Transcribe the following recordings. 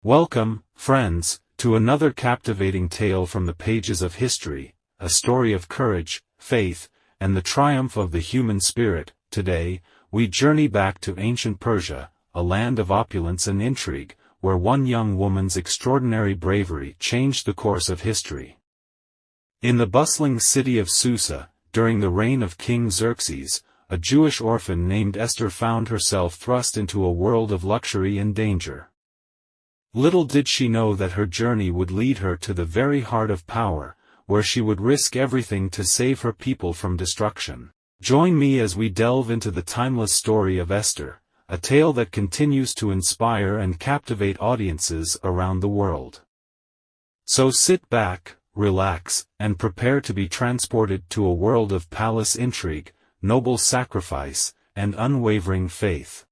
Welcome, friends, to another captivating tale from the pages of history, a story of courage, faith, and the triumph of the human spirit. Today, we journey back to ancient Persia, a land of opulence and intrigue, where one young woman's extraordinary bravery changed the course of history. In the bustling city of Susa, during the reign of King Xerxes, a Jewish orphan named Esther found herself thrust into a world of luxury and danger. Little did she know that her journey would lead her to the very heart of power, where she would risk everything to save her people from destruction. Join me as we delve into the timeless story of Esther, a tale that continues to inspire and captivate audiences around the world. So sit back, relax, and prepare to be transported to a world of palace intrigue, noble sacrifice, and unwavering faith.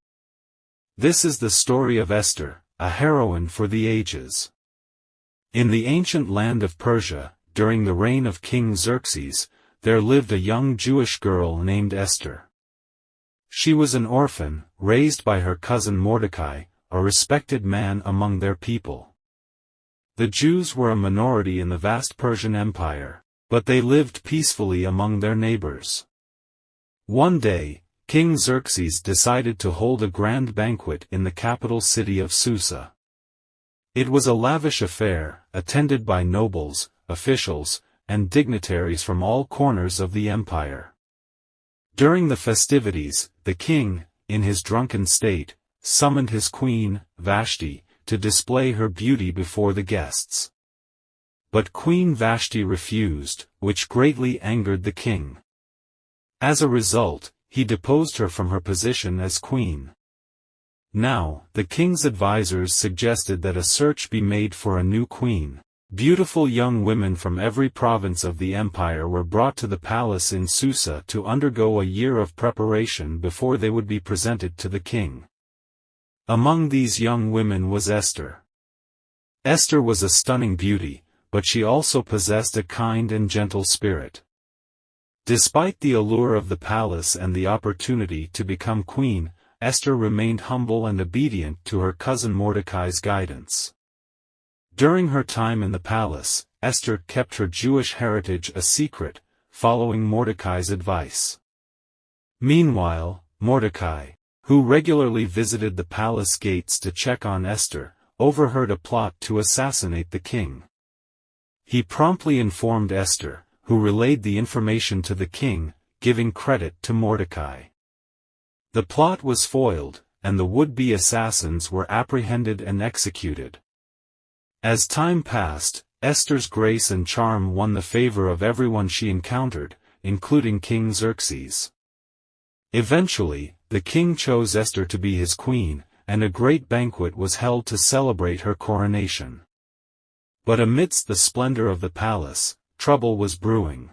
This is the story of Esther, a heroine for the ages. In the ancient land of Persia, during the reign of King Xerxes, there lived a young Jewish girl named Esther. She was an orphan, raised by her cousin Mordecai, a respected man among their people. The Jews were a minority in the vast Persian Empire, but they lived peacefully among their neighbors. One day, King Xerxes decided to hold a grand banquet in the capital city of Susa. It was a lavish affair, attended by nobles, officials, and dignitaries from all corners of the empire. During the festivities, the king, in his drunken state, summoned his queen, Vashti, to display her beauty before the guests. But Queen Vashti refused, which greatly angered the king. As a result, he deposed her from her position as queen. Now, the king's advisors suggested that a search be made for a new queen. Beautiful young women from every province of the empire were brought to the palace in Susa to undergo a year of preparation before they would be presented to the king. Among these young women was Esther. Esther was a stunning beauty, but she also possessed a kind and gentle spirit. Despite the allure of the palace and the opportunity to become queen, Esther remained humble and obedient to her cousin Mordecai's guidance. During her time in the palace, Esther kept her Jewish heritage a secret, following Mordecai's advice. Meanwhile, Mordecai, who regularly visited the palace gates to check on Esther, overheard a plot to assassinate the king. He promptly informed Esther, who relayed the information to the king, giving credit to Mordecai. The plot was foiled, and the would-be assassins were apprehended and executed. As time passed, Esther's grace and charm won the favor of everyone she encountered, including King Xerxes. Eventually, the king chose Esther to be his queen, and a great banquet was held to celebrate her coronation. But amidst the splendor of the palace, trouble was brewing.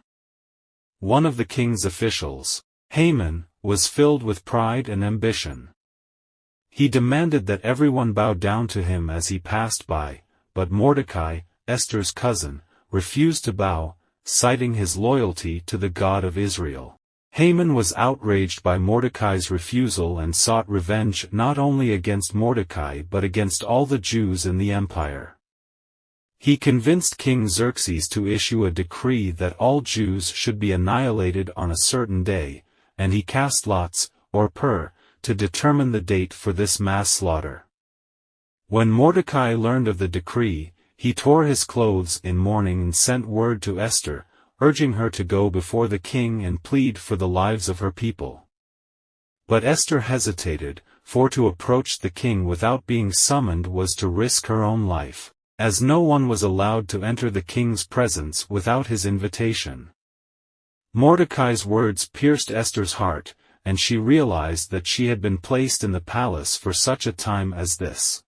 One of the king's officials, Haman, was filled with pride and ambition. He demanded that everyone bow down to him as he passed by, but Mordecai, Esther's cousin, refused to bow, citing his loyalty to the God of Israel. Haman was outraged by Mordecai's refusal and sought revenge not only against Mordecai but against all the Jews in the empire. He convinced King Xerxes to issue a decree that all Jews should be annihilated on a certain day, and he cast lots, or pur, to determine the date for this mass slaughter. When Mordecai learned of the decree, he tore his clothes in mourning and sent word to Esther, urging her to go before the king and plead for the lives of her people. But Esther hesitated, for to approach the king without being summoned was to risk her own life, as no one was allowed to enter the king's presence without his invitation. Mordecai's words pierced Esther's heart, and she realized that she had been placed in the palace for such a time as this.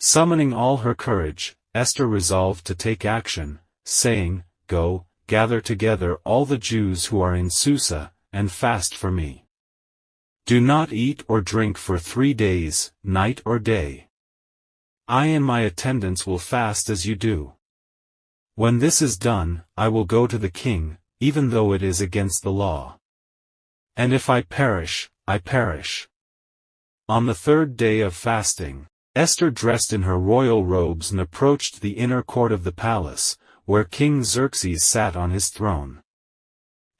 Summoning all her courage, Esther resolved to take action, saying, "Go, gather together all the Jews who are in Susa, and fast for me. Do not eat or drink for 3 days, night or day. I and my attendants will fast as you do. When this is done, I will go to the king, even though it is against the law. And if I perish, I perish." On the 3rd day of fasting, Esther dressed in her royal robes and approached the inner court of the palace, where King Xerxes sat on his throne.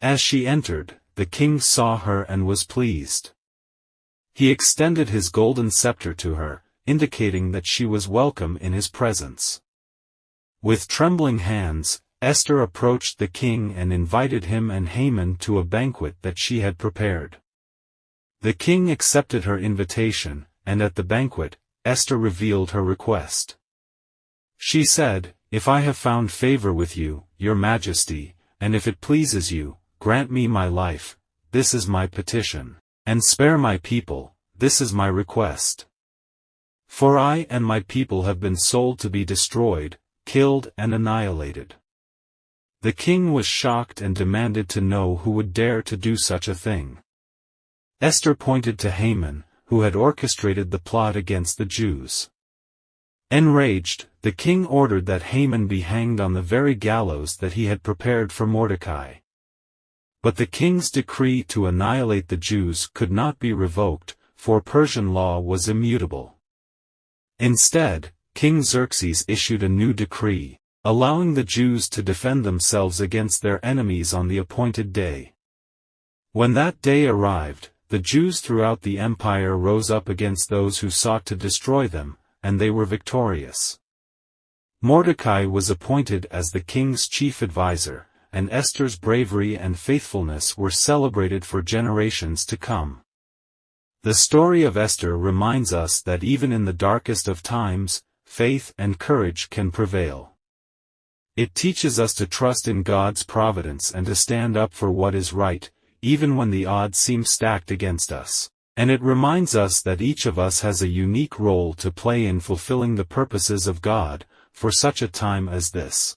As she entered, the king saw her and was pleased. He extended his golden scepter to her, indicating that she was welcome in his presence. With trembling hands, Esther approached the king and invited him and Haman to a banquet that she had prepared. The king accepted her invitation, and at the banquet, Esther revealed her request. She said, "If I have found favor with you, your majesty, and if it pleases you, grant me my life, this is my petition, and spare my people, this is my request. For I and my people have been sold to be destroyed, killed and annihilated." The king was shocked and demanded to know who would dare to do such a thing. Esther pointed to Haman, who had orchestrated the plot against the Jews. Enraged, the king ordered that Haman be hanged on the very gallows that he had prepared for Mordecai. But the king's decree to annihilate the Jews could not be revoked, for Persian law was immutable. Instead, King Xerxes issued a new decree, allowing the Jews to defend themselves against their enemies on the appointed day. When that day arrived, the Jews throughout the empire rose up against those who sought to destroy them, and they were victorious. Mordecai was appointed as the king's chief advisor, and Esther's bravery and faithfulness were celebrated for generations to come. The story of Esther reminds us that even in the darkest of times, faith and courage can prevail. It teaches us to trust in God's providence and to stand up for what is right, even when the odds seem stacked against us. And it reminds us that each of us has a unique role to play in fulfilling the purposes of God, for such a time as this.